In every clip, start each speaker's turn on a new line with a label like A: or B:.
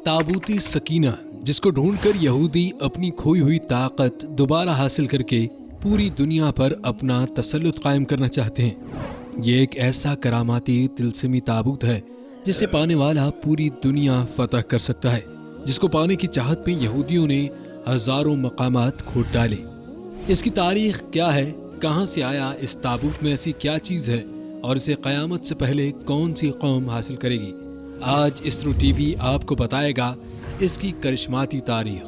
A: ताबूती सकीना, जिसको ढूंढकर यहूदी अपनी खोई हुई ताकत दोबारा हासिल करके पूरी दुनिया पर अपना तसल्लुत कायम करना चाहते हैं। ये एक ऐसा करामाती तिलस्मी ताबूत है जिसे पाने वाला पूरी दुनिया फतह कर सकता है, जिसको पाने की चाहत में यहूदियों ने हजारों मकामात खोद डाले। इसकी तारीख क्या है, कहाँ से आया, इस ताबूत में ऐसी क्या चीज़ है और इसे क़यामत से पहले कौन सी कौम हासिल करेगी, आज इसरो टीवी आपको बताएगा इसकी करिश्माती तारीख।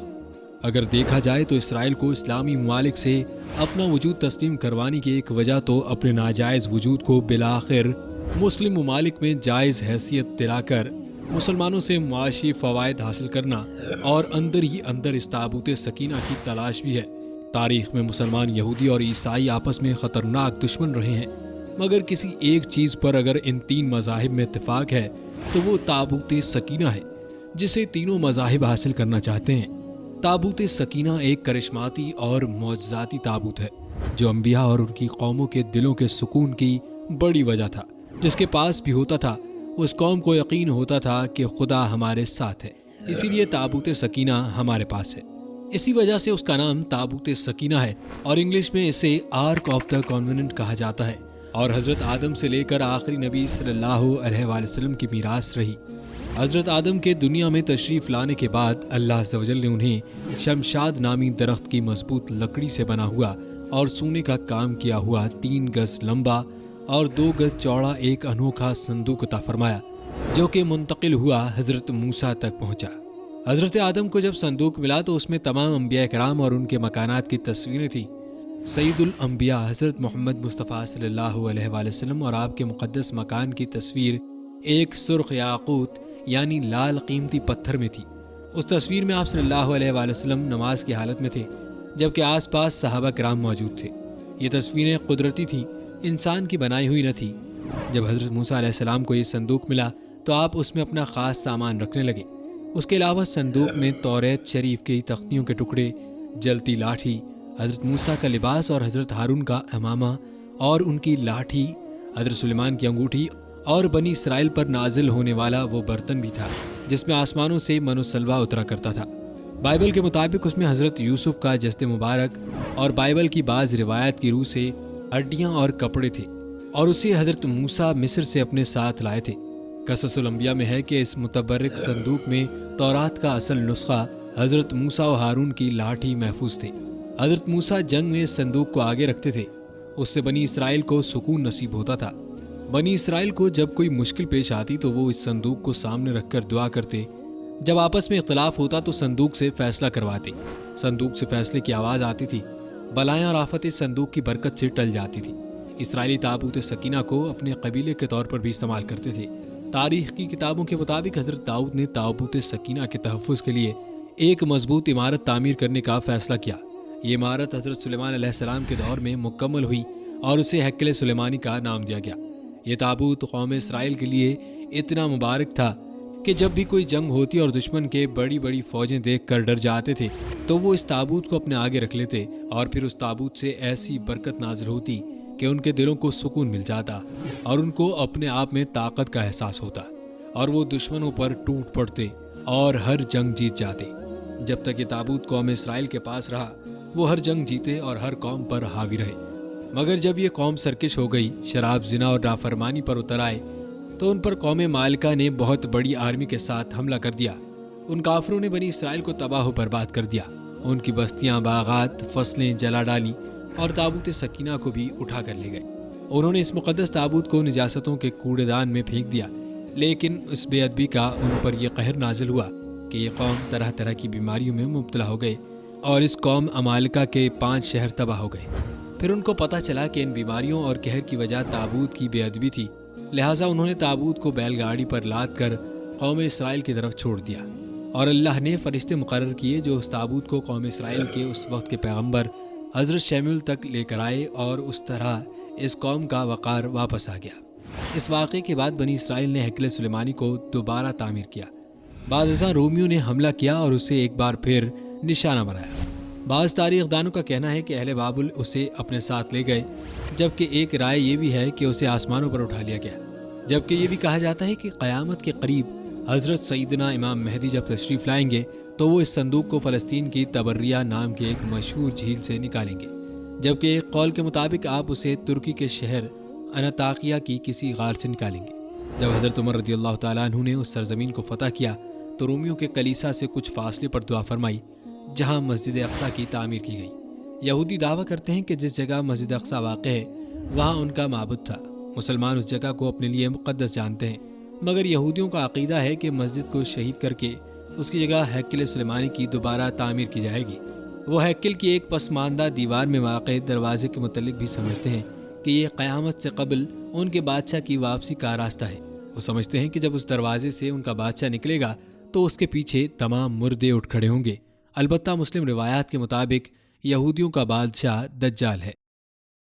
A: अगर देखा जाए तो इसराइल को इस्लामी ममालिक से अपना वजूद तस्लीम करवाने की एक वजह तो अपने नाजायज़ वजूद को बिलाखिर मुस्लिम ममालिक में जायज़ हैसियत दिलाकर मुसलमानों से मुआशी फ़वाइद हासिल करना और अंदर ही अंदर इस ताबूत सकीना की तलाश भी है। तारीख़ में मुसलमान, यहूदी और ईसाई आपस में ख़तरनाक दुश्मन रहे हैं, मगर किसी एक चीज़ पर अगर इन तीन मज़ाहिब में इत्तेफाक है तो वो ताबूत सकीना है, जिसे तीनों मज़ाहिब हासिल करना चाहते हैं। ताबूत सकीना एक करिश्माती और मौजज़ाती ताबूत है जो अंबिया और उनकी कौमों के दिलों के सुकून की बड़ी वजह था। जिसके पास भी होता था उस कौम को यकीन होता था कि खुदा हमारे साथ है, इसीलिए ताबूत सकीना हमारे पास है। इसी वजह से उसका नाम ताबूत सकीना है और इंग्लिश में इसे आर्क ऑफ द कॉन्वेनेंट कहा जाता है और हज़रत आदम से लेकर आखिरी नबी सल्लल्लाहु अलैहि वसल्लम की मीरास रही। हज़रत आदम के दुनिया में तशरीफ़ लाने के बाद अल्लाह अज़्ज़ व जल ने उन्हें शमशाद नामी दरख्त की मजबूत लकड़ी से बना हुआ और सोने का काम किया हुआ 3 गज लंबा और 2 गज चौड़ा एक अनोखा संदूक अता फरमाया, जो कि मुंतकिल हुआ हज़रत मूसा तक पहुँचा। हज़रत आदम को जब संदूक मिला तो उसमें तमाम अंबिया कराम और उनके मकानात की तस्वीरें थीं। सैयदुल अंबिया हज़रत मोहम्मद मुस्तफ़ा सल्लल्लाहु अलैहि वसल्लम और आपके मुक़द्दस मकान की तस्वीर एक सुर्ख याकूत यानी लाल कीमती पत्थर में थी। उस तस्वीर में आप सल्लल्लाहु अलैहि वसल्लम नमाज की हालत में थे, जबकि आसपास सहाबा किराम मौजूद थे। ये तस्वीरें कुदरती थीं, इंसान की बनाई हुई न थी। जब हज़रत मूसा अलैहिस्सलाम को ये संदूक मिला तो आप उसमें अपना ख़ास सामान रखने लगे। उसके अलावा संदूक में तौरेत शरीफ की तख्तियों के टुकड़े, जलती लाठी, हज़रत मूसा का लिबास और हज़रत हारून का इमामा और उनकी लाठी, हज़रत सुलेमान की अंगूठी और बनी इसराइल पर नाजिल होने वाला वो बर्तन भी था जिसमें आसमानों से मनोसलवा उतरा करता था। बाइबल के मुताबिक उसमें हज़रत यूसुफ का जस्द मुबारक और बाइबल की बाज़ रिवायत की रूह से हड्डियाँ और कपड़े थे और उसे हज़रत मूसा मिस्र से अपने साथ लाए थे। कससुल अंबिया में है कि इस मुतबर्रिक संदूक में तौरात का असल नुस्खा हज़रत मूसा और हारून की लाठी महफूज थे। हज़रत मूसा जंग में इस संदूक को आगे रखते थे, उससे बनी इसराइल को सुकून नसीब होता था। बनी इसराइल को जब कोई मुश्किल पेश आती तो वो इस संदूक को सामने रखकर दुआ करते। जब आपस में इख्तिलाफ होता तो संदूक से फैसला करवाते। संदूक से फैसले की आवाज़ आती थी, बलाएं और आफतें संदूक की बरकत से टल जाती थी। इसराइली ताबूत सकीना को अपने कबीले के तौर पर भी इस्तेमाल करते थे। तारीख की किताबों के मुताबिक हज़रत दाऊद ने ताबूत सकीना के तहफ़्फ़ुज़ के लिए एक मजबूत इमारत तामीर करने का फ़ैसला किया। ये इमारत हज़रत सुलेमान अलैहिस्सलाम के दौर में मुकम्मल हुई और उसे हैकल सुलेमानी का नाम दिया गया। ये ताबूत कौम इसराइल के लिए इतना मुबारक था कि जब भी कोई जंग होती और दुश्मन के बड़ी बड़ी फौजें देखकर डर जाते थे तो वो इस ताबूत को अपने आगे रख लेते और फिर उस ताबूत से ऐसी बरकत नाजिल होती कि उनके दिलों को सुकून मिल जाता और उनको अपने आप में ताकत का एहसास होता और वो दुश्मनों पर टूट पड़ते और हर जंग जीत जाते। जब तक ये ताबूत कौम इसराइल के पास रहा वो हर जंग जीते और हर कौम पर हावी रहे। मगर जब ये कौम सरकश हो गई, शराब, जिना और नाफरमानी पर उतर आए तो उन पर कौम मालिका ने बहुत बड़ी आर्मी के साथ हमला कर दिया। उन काफरों ने बनी इसराइल को तबाह बर्बाद कर दिया, उनकी बस्तियां, बागात, फसलें जला डाली और ताबूत सकीना को भी उठा कर ले गए। उन्होंने इस मुक़द्दस ताबूत को निजासतों के कूड़ेदान में फेंक दिया, लेकिन इस बेअदबी का उन पर यह कहर नाजिल हुआ कि ये कौम तरह तरह की बीमारियों में मुब्तला हो गए और इस कौम अमालिका के 5 शहर तबाह हो गए। फिर उनको पता चला कि इन बीमारियों और कहर की वजह ताबूत की बेअदबी थी, लिहाजा उन्होंने ताबूत को बैलगाड़ी पर लाद कर कौम इसराइल की तरफ छोड़ दिया और अल्लाह ने फरिश्ते मुकर्रर किए जो उस ताबूत को कौम इसराइल के उस वक्त के पैगंबर हज़रत शमूएल तक लेकर आए और उस तरह इस कौम का वक़ार वापस आ गया। इस वाक़े के बाद बनी इसराइल ने हैकल सुलेमानी को दोबारा तामीर किया। बाद अज़ां रोमियों ने हमला किया और उसे एक बार फिर निशाना बनाया। बाज़ तारीख़दानों का कहना है कि अहले बाबुल उसे अपने साथ ले गए, जबकि एक राय ये भी है कि उसे आसमानों पर उठा लिया गया। जबकि ये भी कहा जाता है कि क़यामत के करीब حضرت سیدنا امام مہدی جب تشریف لائیں گے تو وہ اس صندوق کو فلسطین کی تبریہ نام کے ایک مشہور جھیل سے نکالیں گے، جبکہ ایک قول کے مطابق آپ اسے ترکی کے شہر انطاکیہ کی کسی غار سے نکالیں گے۔ جب حضرت عمر رضی اللہ تعالیٰ عنہ نے اس سرزمین کو فتح کیا تو رومیوں کے کلیسا سے کچھ فاصلے پر دعا فرمائی جہاں مسجد اقصیٰ کی تعمیر کی گئی۔ یہودی دعویٰ کرتے ہیں کہ جس جگہ مسجد اقصیٰ واقع ہے وہاں ان کا معبد تھا۔ مسلمان اس جگہ کو اپنے لیے مقدس جانتے ہیں، مگر یہودیوں کا عقیدہ ہے کہ مسجد کو شہید کر کے اس کی جگہ ہیکل سلیمانی کی دوبارہ تعمیر کی جائے گی۔ وہ ہیکل کی ایک پسماندہ دیوار میں واقع دروازے کے متعلق بھی سمجھتے ہیں کہ یہ قیامت سے قبل ان کے بادشاہ کی واپسی کا راستہ ہے۔ وہ سمجھتے ہیں کہ جب اس دروازے سے ان کا بادشاہ نکلے گا تو اس کے پیچھے تمام مردے اٹھ کھڑے ہوں گے۔ البتہ مسلم روایات کے مطابق یہودیوں کا بادشاہ دجال ہے۔